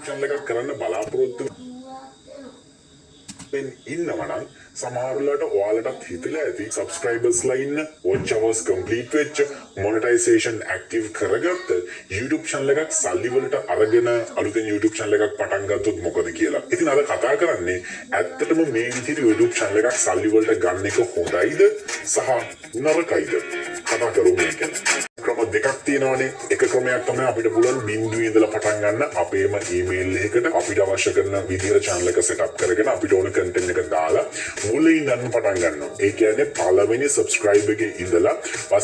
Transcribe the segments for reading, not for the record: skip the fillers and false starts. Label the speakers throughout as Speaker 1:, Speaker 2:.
Speaker 1: channel එකක් කරන්න බලාපොරොත්තු වෙන්න ඉන්නවනම් සමහරවිට ඔයාලටත් හිතලා ඇති subscribers ලා ඉන්න watch hours complete වෙච්ච monetization active කරගත්ත YouTube channel එකක් සල්ලි වලට අරගෙන අලුතෙන් YouTube channel එකක් පටන් ගත්තොත් මොකද කියලා. ඉතින් අද කතා කරන්නේ ඇත්තටම මේ විදිහට YouTube channel එකක් සල්ලි වලට ගන්න එක හොඳයිද සහ නරකයිද? කතා කරමු මේක. ක්‍රම දෙකක් තියෙනවානේ. එක ක්‍රමයක් තමයි අපිට පුළුවන් බිඳුවේ ඉඳලා පටන් ගන්න අපේම ඊමේල් එකකට අපිට අවශ්‍ය කරන විදිහට channel එක set up කරගෙන අපිට ඕන content එක දාලා මුලින් ඉඳන් පටන් ගන්නවා. ඒ කියන්නේ පළවෙනි subscribe එකේ ඉඳලා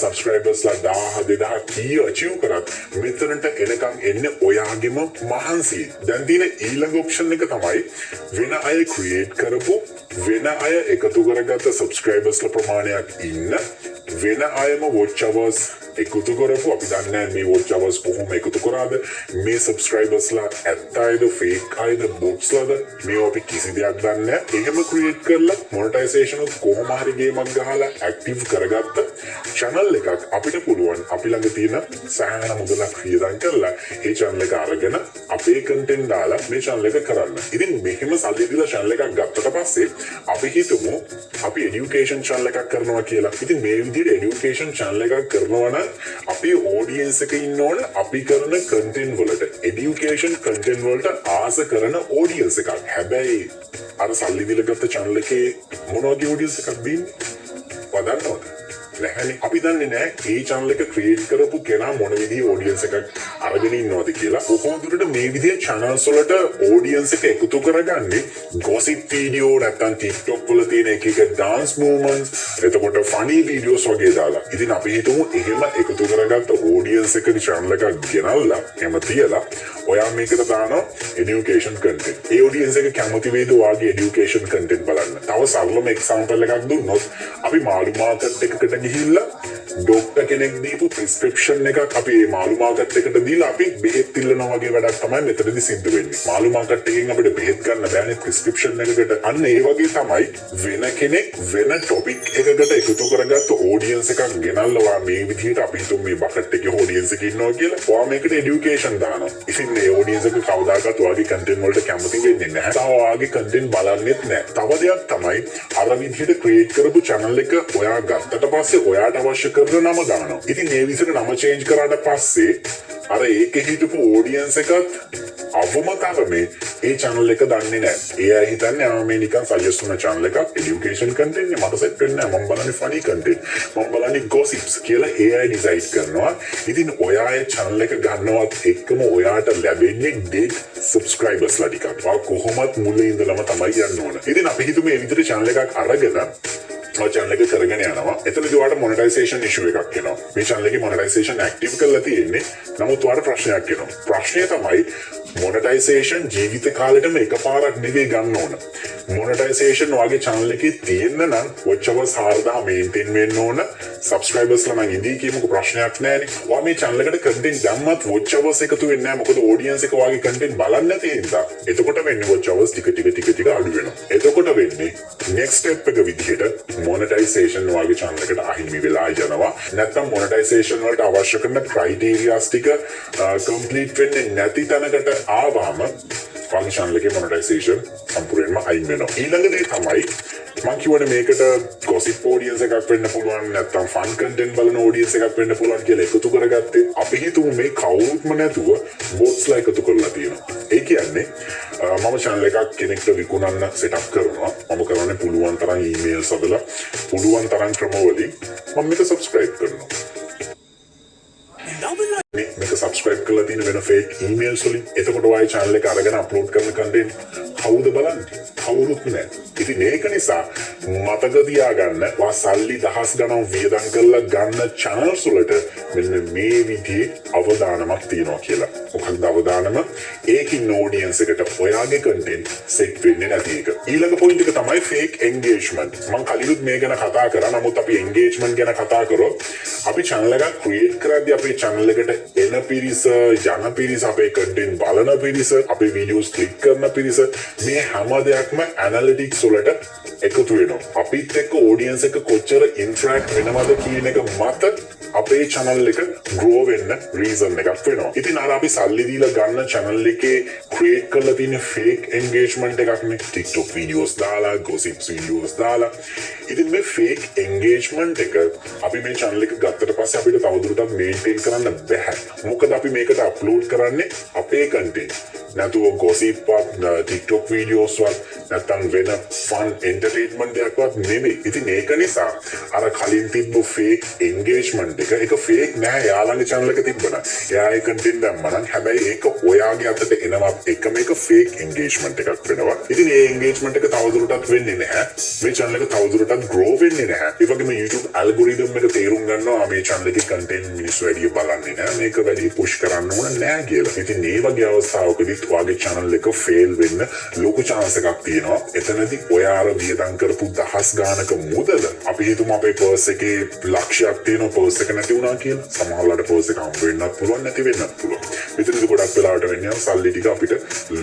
Speaker 1: subscribers ලා 1000 2000 කී achieve කරත් මෙතනට එනකන් එන්නේ ඔයාගේම මහන්සිය. දැන් තියෙන ඊළඟ option එක තමයි වෙන අය create කරපු වෙන අය එකතු කරගත්ත subscribers ලා ප්‍රමාණයක් ඉන්න වෙන අයම watch hours එකතු කරපු අපි දන්නේ මේ watch hours කොහොම එකතු කරාද මේ subscribers ලා ඇත්තයිද fake අයද bots ලාද මේ අපි කිසි දෙයක් දන්නේ නැහැ. එහෙම create කරලා monetization උත් කොහොම හරි ගේමක් ගහලා active කරගත්ත channel එකක් අපිට පුළුවන් අපි ළඟ තියෙන සෑහෙන මුදලක් වියදම් කරලා ඒ channel එක අරගෙන අපේ content දාලා මේ channel එක කරන්න. ඉතින් මෙහෙම සල්ලි දීලා channel එකක් ගත්තට පස්සේ අපි හිතමු අපි education channel එකක් කරනවා කියලා. ඉතින් මේ විදිහට education channel එකක් කරනවා නම් අපේ audience එක ඉන්න ඕන අපි කරන content වලට education content වලට ආස කරන audience එකක්. හැබැයි අර සල්ලි දීලා ගත්ත channel එකේ මොන වගේ audience එකක්ද ඉන්නේ? වදන්නවද? නැහැනේ. අපි දන්නේ නැහැ මේ channel එක create කරපු කෙනා මොන විදිහේ audience එකක් අරගෙන ඉන්නවද කියලා. කොහොමද මේ විදිහේ channels වලට audience එක එකතු කරගන්නේ? gossip video නැත්නම් TikTok වල තියෙන එක dance movements එතකොට funny videos වගේ දාලා. ඉතින් අපි හිතමු එහෙම එකතු කරගත්ත audience එකේ channel එකක් ගෙනල්ලා එහෙම තියලා ඔයා මේකට දානවා education content. ඒ audience එක කැමති වේද ඔයාගේ education content බලන්න. තව සරලම example එකක් දුන්නොත් අපි මාළු මාකට් එකකට ගිහිල්ලා ඩොක්ටර් කෙනෙක් දීපු prescription එකක් අපි මේ මාළු මාකට් එකට දීලා අපි බෙහෙත් ඉල්ලනවා වගේ වැඩක් තමයි මෙතනදී සිද්ධ වෙන්නේ. මාළු මාකට් එකෙන් අපිට බෙහෙත් ගන්න බෑනේ prescription එකකට. අන්න ඒ වගේ තමයි වෙන කෙනෙක් වෙන topic එකකට එකතු කරගත්ත audience එකක් ගෙනල්ලා මේ විදිහට අපි හිතමු මේ bucket එකේ audience එක ඉන්නවා කියලා. ඔයා මේකට education දානවා. ඉතින් මේ audience එක කවදාකවත් ඔයාගේ content වලට කැමති වෙන්නේ නැහැ. තව ඔයාගේ content බලන්නෙත් නැහැ. තව දෙයක් තමයි අර විදිහට create කරපු channel එක ඔයා ගත්තට පස්සේ ඔයාට අවශ්‍ය කරන නම දානවා. ඉතින් මේ විදිහට නම change කරාට පස්සේ අර ඒකේ හිටපු audience එකත් අවම තරමේ ඒ channel එක දන්නේ නැහැ. ඒ අය හිතන්නේ මේ නිකන් suggest කරන channel එකක් education content නේ මට set වෙන්නේ නැහැ. මම බලන්නේ funny content. මම බලන්නේ gossips කියලා ඒ අය decide කරනවා. ඉතින් ඔයා ඒ channel එක ගන්නවත් එක්කම ඔයාට ලැබෙන්නේ dead subscribers ලා ටිකක්. කොහොමත් මුලින් ඉඳලම තමයි යන්න ඕන. ඉතින් අපි හිතමු මේ විදිහට channel එකක් අරගෙන channel එක කරගෙන යනවා. එතනදී ඔයාලට monetization issue එකක් එනවා. මේ channel එකේ monetization active කරලා තියෙන්නේ. නමුත් ඔයාලට ප්‍රශ්නයක් එනවා. ප්‍රශ්නය තමයි monetization ජීවිත කාලෙටම එකපාරක් නෙවෙයි ගන්න ඕන. monetization ඔයාගේ channel එකේ තියෙන්න නම් watch hours 4000 maintain වෙන්න ඕන. subscribers ලා නම් ඉදී කියමුකෝ ප්‍රශ්නයක් නැහැනේ. ඔයා මේ channel එකට content දැම්මත් watch hours එකතු වෙන්නේ නැහැ. මොකද audience එක ඔයාගේ content බලන්නේ නැති හින්දා. එතකොට වෙන්නේ watch hours ටික අඩු වෙනවා. එතකොට වෙන්නේ next step එක විදිහට monetization ඔයාගේ channel එකට අහිමි වෙලා යනවා. නැත්නම් monetization වලට අවශ්‍ය කරන criteria ටික complete වෙන්නේ නැති තැනකට ආවම ඔයාගේ channel එකේ monetization සම්පූර්ණයෙන්ම අයින් වෙනවා. ඊළඟ දේ තමයි මම කියවනේ මේකට gossip audience එකක් වෙන්න පුළුවන් නැත්නම් fun content බලන audience එකක් වෙන්න පුළුවන් කියලා එකතු කරගත්තේ. අපි හිතමු මේ කවුරුත්ම නැතුව bots ලා එකතු කරලා තියෙනවා. ඒ කියන්නේ මම channel එකක් කෙනෙක්ට විකුණන්න set up කරනවා. මම කරන්නේ පුළුවන් තරම් emails හදලා පුළුවන් තරම් ක්‍රමවලින් මම මේක subscribe කරනවා. මේක subscribe කරලා තියෙන වෙන fake emails වලින් එතකොට ඔයයි channel එක අරගෙන upload කරන content කවුද බලන්නේ? කවුරුත් නැහැ. ඉතින් ඒක නිසා මතක තියාගන්න ඔයා සල්ලි දහස් ගණන් වියදම් කරලා ගන්න channels වලට මෙන්න මේ විදිහේ අවදානමක් තියෙනවා කියලා. මොකක්ද අවදානම? ඒකින් audience එකට ඔයාගේ content set වෙන්නේ නැති එක. ඊළඟ point එක තමයි fake engagement. මම කලිනුත් මේ ගැන කතා කරා. නමුත් අපි engagement ගැන කතා කරොත් අපි channel එකක් create කරද්දී අපේ channel එකට එන පිරිස, යන පිරිස, අපේ content බලන පිරිස, අපේ videos click කරන පිරිස මේ හැම දෙයක්ම analytics වලට එකතු වෙනවා. අපිත් එක්ක audience එක කොච්චර interact වෙනවද කියන එක මත අපේ channel එක grow වෙන්න reason එකක් වෙනවා. ඉතින් අර අපි සල්ලි දීලා ගන්න channel එකේ create කරලා තියෙන fake engagement එකක් නේ. TikTok videos දාලා, gossips videos දාලා. ඉතින් මේ fake engagement එක අපි මේ channel එක ගත්තට පස්සේ අපිට තවදුරටත් maintain කරන්න බැහැ. මොකද අපි මේකට upload කරන්නේ අපේ content. නැතුව gossip TikTok videos වත් නැත්නම් වෙන fun entertainment එකක්වත් නෙමෙයි. ඉතින් ඒක නිසා අර කලින් තිබ්බ fake engagement එක fake නෑ. යාළඟේ channel එක තිබ්බනම් එයා ඒ content දැම්මනම් හැබැයි ඒක ඔයාගේ අතට එනවා එක මේක fake engagement එකක් වෙනවා. ඉතින් ඒ engagement එක තවදුරටත් වෙන්නේ නැහැ. මේ channel එක තවදුරටත් grow වෙන්නේ නැහැ. ඒ වගේම YouTube algorithm එක තේරුම් ගන්නවා මේ channel එකේ content මිනිස්සු වැඩි බලන්නේ නැහැ. මේක වැඩි push කරන්න ඕන නෑ කියලා. ඉතින් මේ වගේ අවස්ථාවකදී ඔයාගේ channel එක fail වෙන්න ලොකු chance එකක් තියෙනවා. එතනදී ඔයා අර වියදම් කරපු දහස් ගානක මුදල අපි හිතමු අපේ purse එකේ ලක්ෂයක් තියෙනවා purse එක නැති වුණා කියලා. සමහරවිට purse එක හම්බ වෙන්නත් පුළුවන් නැති වෙන්නත් පුළුවන්. මෙතනදී ගොඩක් වෙලාවට වෙන්නේ සල්ලි ටික අපිට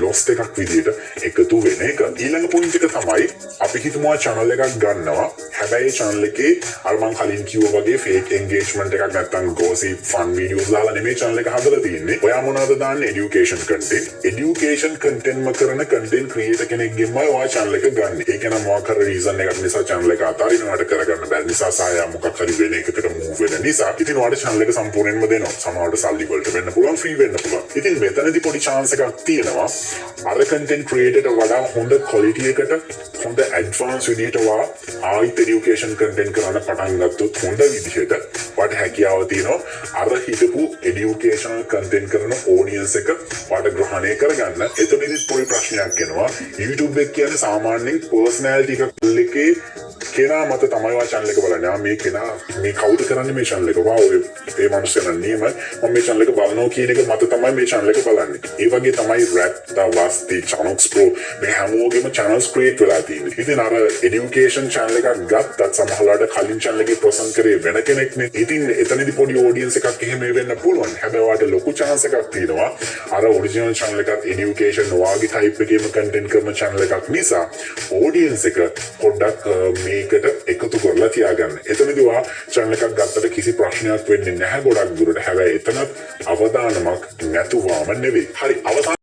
Speaker 1: loss එකක් විදියට එකතු වෙන එක. ඊළඟ point එක තමයි අපි හිතමු channel එකක් ගන්නවා. හැබැයි channel එකේ අර මම කලින් කිව්වා වගේ fake engagement එකක් නැත්තම් gossip fun videos දාලා නෙමෙයි channel එක හදලා තියෙන්නේ. ඔයා මොනවද දාන්නේ? education content. education content ම කරන content creator කෙනෙක්ගෙන්මයි ඔයා channel එක ගන්න. ඒක නම් මොකක් හරි reason එකක් නිසා channel එක අතාරිනවට කරගන්න බැරි නිසා සායා මොකක් හරි වෙන එකකට move වෙන නිසා ඉතින් ඔයාට channel එක සම්පූර්ණයෙන්ම දෙනවා. සමහරවිට සල්ලි වලට වෙන්න පුළුවන් free වෙන්න පුළුවන්. ඉතින් මෙතනදී පොඩි chance එකක් තියෙනවා. අර content creator වඩා හොඳ quality එකට හොඳ advance විදියට ඔයා ආයිත් education content කරන්න පටන් ගත්තොත් හොඳ විදිහට ඔයාට හැකියාව තියෙනවා අර හිතපු educational content කරන audience එක ඔයාට ග්‍රහණය කරගන්න. එතනදී පොඩි ප්‍රශ්නයක් එනවා. YouTube එක කියන්නේ සාමාන්‍යයෙන් personality එකකේ කෙනා මත තමයි ඔයා channel එක බලන්නේ. මේ කෙනා මේ කවුද කරන්නේ මේ channel එක. වාව් ඒ මිනිස්සුන් නියම මම මේ channel එක බලනවා කියන එක මත තමයි මේ channel එක බලන්නේ. ඒ වගේ තමයි rap වස්ති channels pro මේ හැමෝගෙම channels create වෙලා තියෙන්නේ. ඉතින් අර education channel එකක් ගත්තත් සමහරවිට කලින් channel එකේ ප්‍රසන් කරේ වෙන කෙනෙක්නේ. ඉතින් එතනදී පොඩි audience එකක් එහෙම වෙන්න පුළුවන්. හැබැයි ඔයාට ලොකු chance එකක් තියෙනවා අර original channel එකත් education වාගේ type එකේම content කරන channel එකක් නිසා audience එක පොඩ්ඩක් මේකට එකතු කරලා තියාගන්න. එතනදී ඔයා channel එකක් ගත්තට කිසි ප්‍රශ්නයක් වෙන්නේ නැහැ ගොඩක් දුරට. හැබැයි එතනත් අවදානමක් නැතුවම නෙවෙයි. හරි අවසාන